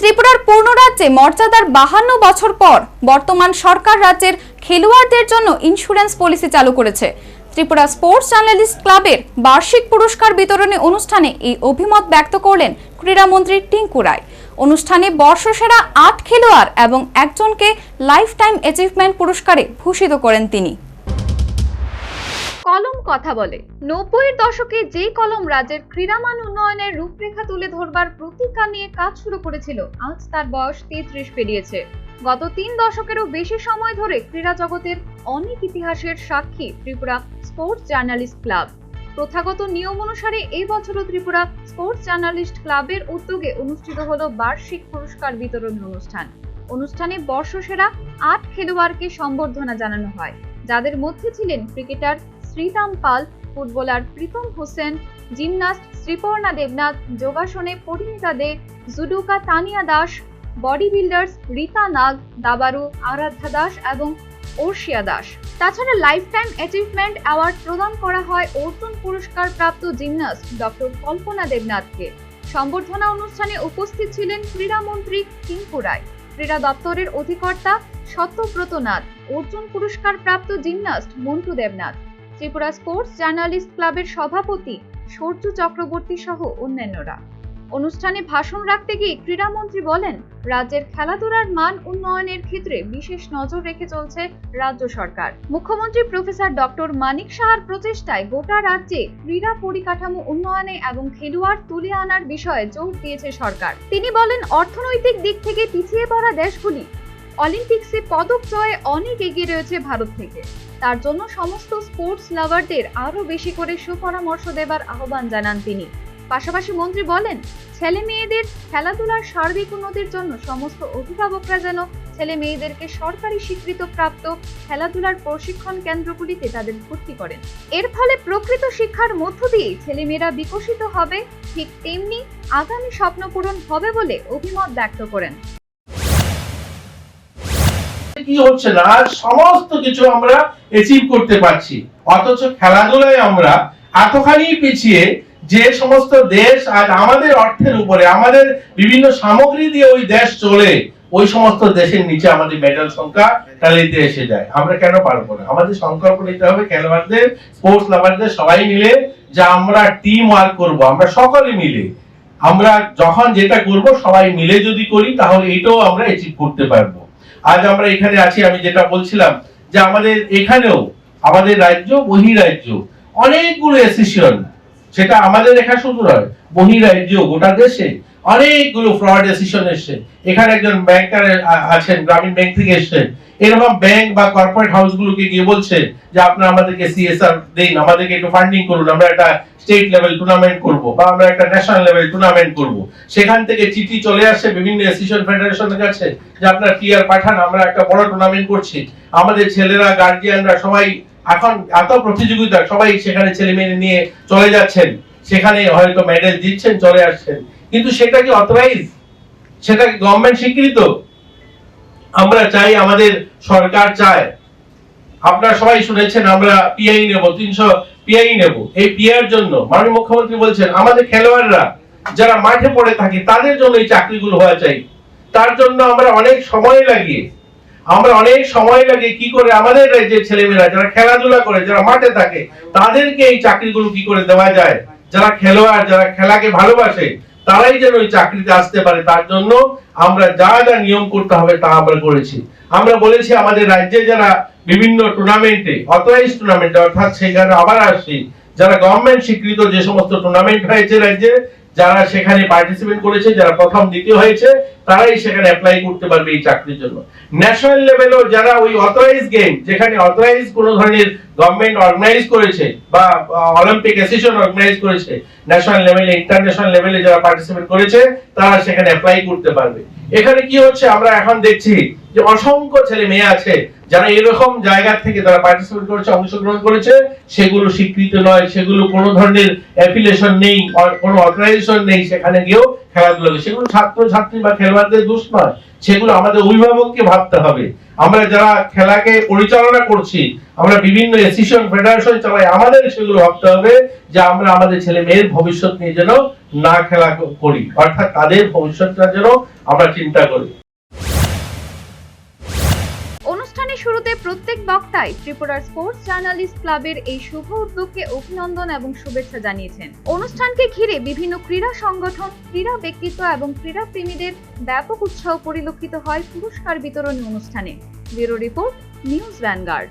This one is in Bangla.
ত্রিপুরার পূর্ণ রাজ্যে মর্যাদার 52 বছর পর বর্তমান সরকার রাজ্যের খেলোয়াড়দের জন্য ইন্স্যুরেন্স পলিসি চালু করেছে। ত্রিপুরা স্পোর্টস জার্নালিস্ট ক্লাবের বার্ষিক পুরস্কার বিতরণী অনুষ্ঠানে এই অভিমত ব্যক্ত করলেন ক্রীড়ামন্ত্রী টিঙ্কু রায়। অনুষ্ঠানে বর্ষসেরা 8 খেলোয়াড় এবং একজনকে লাইফ টাইম অ্যাচিভমেন্ট পুরস্কারে ভূষিত করেন তিনি। কলম কথা বলে। 90-এর দশকে যে কলম রাজ্যের ক্রীড়ামান উন্নয়নের রূপরেখা তুলে ধরবার প্রতিজ্ঞা নিয়ে কাজ শুরু করেছিল, আজ তার বয়স 33 পেরিয়েছে। গত 3 দশকেরও বেশি সময় ধরে ক্রীড়া জগতের অনেক ইতিহাসের সাক্ষী ত্রিপুরা স্পোর্টস জার্নালিস্ট ক্লাব। প্রথাগত নিয়ম অনুসারে এই বছরও ত্রিপুরা স্পোর্টস জার্নালিস্ট ক্লাবের উদ্যোগে অনুষ্ঠিত হলো বার্ষিক পুরস্কার বিতরণ অনুষ্ঠান। অনুষ্ঠানে বর্ষসেরা 8 খেলোয়াড়কে সম্বর্ধনা জানানো হয়, যাদের মধ্যে ছিলেন cricketer Sriram Pal, footballer Pritam Hossain, gymnast Sriparna Debnath, যোগাসনে Parinita De, judoka Tania Das, body builders Rita Nag, দাবারু আরাধ্যা দাস এবং অর্শিয়া দাস। তাছাড়া লাইফ টাইম অ্যাচিভমেন্ট অ্যাওয়ার্ড প্রদান করা হয় অর্জুন পুরস্কার প্রাপ্ত জিমনাস্ট ডক্টর কল্পনা দেবনাথকে। সম্বর্ধনা অনুষ্ঠানে উপস্থিত ছিলেন ক্রীড়ামন্ত্রী টিঙ্কু রায়, ক্রীড়া দপ্তরের অধিকর্তা সত্যব্রত নাথ, অর্জুন পুরস্কার প্রাপ্ত gymnast Montu Debnath, Tripura sports journalist ক্লাবের সভাপতি সূর্য চক্রবর্তী সহ অন্যান্যরা। অনুষ্ঠানে ভাষণ রাখতে গিয়ে ক্রীড়ামন্ত্রী বলেন, রাজ্যের খেলাধুলার মান উন্নয়নের ক্ষেত্রে বিশেষ নজর রেখে চলছে রাজ্য সরকার। মুখ্যমন্ত্রী প্রফেসর ডক্টর মানিক সাহার প্রচেষ্টায় গোটা রাজ্যে ক্রীড়া পরিকাঠামো উন্নয়নে এবং খেলোয়াড় তুলে আনার বিষয়ে জোর দিয়েছে সরকার। তিনি বলেন, অর্থনৈতিক দিক থেকে পিছিয়ে পড়া দেশগুলি অলিম্পিক্সে পদক জয়ে অনেক এগিয়ে রয়েছে ভারত থেকে। তার জন্য সমস্ত স্পোর্টস লাভারদের আরো বেশি করে সুপরামর্শ দেবার আহ্বান জানান তিনি। পাশাপাশি মন্ত্রী বলেন, ছেলে মেয়েদের খেলাধুলার সার্বিক উন্নতির জন্য সমস্ত অভিভাবকরা যেন ছেলে মেয়েদেরকে সরকারি স্বীকৃত প্রাপ্ত খেলাধুলার প্রশিক্ষণ কেন্দ্রগুলিতে তাদের ভর্তি করেন। এর ফলে প্রকৃত শিক্ষার মধ্য দিয়ে ছেলেমেয়েরা বিকশিত হবে, ঠিক তেমনি আগামী স্বপ্ন পূরণ হবে বলে অভিমত ব্যক্ত করেন। কি হচ্ছে না, সমস্ত কিছু আমরা অ্যাচিভ করতে পারছি, অথচ খেলাধুলায় আমরা এতখানি পিছিয়ে। যে সমস্ত দেশ আজ আমাদের অর্থের উপরে, আমাদের বিভিন্ন সামগ্রী দিয়ে ওই দেশ চলে, ওই সমস্ত দেশের নিচে আমাদের মেডেল সংখ্যা তালিতে এসে যায়। আমরা কেন পারবো না? আমাদের সংকল্প নিতে হবে খেলোয়াড়দের, স্পোর্টস লাভারদের সবাই মিলে, যে আমরা টিম ওয়ার্ক করবো, আমরা সকলে মিলে। আমরা যখন যেটা করব সবাই মিলে যদি করি, তাহলে এটাও আমরা অ্যাচিভ করতে পারবো। আজ আমরা এখানে আছি, আমি যেটা বলছিলাম যে আমাদের এখানেও আমাদের রাজ্য বহিরাজ্য অনেকগুলো অ্যাসোসিয়েশন, সেটা আমাদের এখানে শুধু নয়, বহিরাজ্য গোটা দেশে অনেকগুলো ফ্রড অ্যাসোসিয়েশন এসছে। এখানে একজন ব্যাংকার আছেন, গ্রামীণ ব্যাংক থেকে এসছেন। এরকম ব্যাংক বা কর্পোরেট হাউসগুলোকে গিয়ে বলছে যে আপনারা আমাদেরকে সিএসআর দিন, আমাদেরকে একটু ফান্ডিং করুন, আমরা একটা স্টেট লেভেল টুর্নামেন্ট করব বা আমরা একটা ন্যাশনাল লেভেল টুর্নামেন্ট করব। সেখান থেকে চিঠি চলে আসছে বিভিন্ন অ্যাসোসিয়েশন ফেডারেশনের কাছে যে আপনারা প্লেয়ার পাঠান, আমরা একটা বড় টুর্নামেন্ট করছি। আমাদের ছেলেরা, গার্জিয়ানরা সবাই এখন এত প্রতিযোগিতা, সবাই সেখানে ছেলে মেয়ে নিয়ে চলে যাচ্ছেন, সেখানে হয়তো মেডেল দিচ্ছেন, চলে আসছেন, কিন্তু সেটা কি অথরাইজ? সেটা কি গভর্নমেন্ট স্বীকৃত? আমরা চাই, আমাদের সরকার চায়, আপনারা সবাই শুনেছেন আমরা পিআই নেব, 300 পিআই নেব। এই পিআইয়ের জন্য মাননীয় মুখ্যমন্ত্রী বলছেন আমাদের খেলোয়াড়রা যারা মাঠে পড়ে থাকে তাদের জন্য এই চাকরিগুলো হওয়া চাই। তার জন্য আমরা অনেক সময় লাগে কি করে আমাদের রাজ্যের ছেলেমেয়েরা যারা খেলাধুলা করে, যারা মাঠে থাকে, তাদেরকে এই চাকরিগুলো কি করে দেওয়া যায়। যারা খেলোয়াড়, যারা খেলাকে ভালোবাসে, তারাই যেন ওই চাকরিতে আসতে পারে। তার জন্য আমরা যা যা নিয়ম করতে হবে তা আমরা করেছি। আমরা বলেছি আমাদের রাজ্যে যারা বিভিন্ন টুর্নামেন্টে, অথরাইজ টুর্নামেন্টে, অর্থাৎ সেখানে আবার আসছি, যারা গভর্নমেন্ট স্বীকৃত যে সমস্ত টুর্নামেন্ট হয়েছে রাজ্যে, যারা সেখানে পার্টিসিপেট করেছে, যারা প্রথম দ্বিতীয় হয়েছে, তারাই সেখানে অ্যাপ্লাই করতে পারবে এই চাকরির জন্য। ন্যাশনাল লেভেলেও যারা ওই অথরাইজ গেম, যেখানে অথরাইজ কোনো ধরনের গভর্নমেন্ট অর্গানাইজ করেছে বা অলিম্পিক অ্যাসোসিয়েশন অর্গানাইজ করেছে, ন্যাশনাল লেভেলে, ইন্টারন্যাশনাল লেভেলে যারা পার্টিসিপেট করেছে, তারা সেখানে অ্যাপ্লাই করতে পারবে। এখানে কি হচ্ছে, আমরা এখন দেখছি যে অসংখ্য ছেলে মেয়ে আছে যারা এরকম জায়গা থেকে তারা পার্টিসিপেট করেছে, অংশগ্রহণ করেছে, সেগুলো স্বীকৃত নয়, সেগুলো কোনো ধরনের অ্যাফিলিয়েশন নেই, কোনো অথরাইজেশন নেই, সেখানে গিয়েও খেলাধুলা করে, সেগুলো ছাত্র ছাত্রী বা খেলোয়াড়দের দোষ নয়, সেগুলো আমাদের অভিভাবককে ভাবতে হবে। আমরা যারা খেলাকে পরিচালনা করছি, আমরা বিভিন্ন অ্যাসোসিয়েশন ফেডারেশন চালাই, আমাদের সেগুলো ভাবতে হবে যে আমরা আমাদের ছেলে মেয়ের ভবিষ্যৎ নিয়ে যেন না খেলা করি, অর্থাৎ তাদের ভবিষ্যৎটা যেন আমরা চিন্তা করি। অনুষ্ঠানের শুরুতে প্রত্যেক বক্তাই ত্রিপুরার স্পোর্টস জার্নালিস্ট ক্লাবের এই শুভ উদ্যোগকে অভিনন্দন এবং শুভেচ্ছা জানিয়েছেন। অনুষ্ঠানকে ঘিরে বিভিন্ন ক্রীড়া সংগঠন, ক্রীড়া ব্যক্তিত্ব এবং ক্রীড়া প্রেমীদের ব্যাপক উৎসাহ পরিলক্ষিত হয় পুরস্কার বিতরণী অনুষ্ঠানে। Bureau report, news vanguard.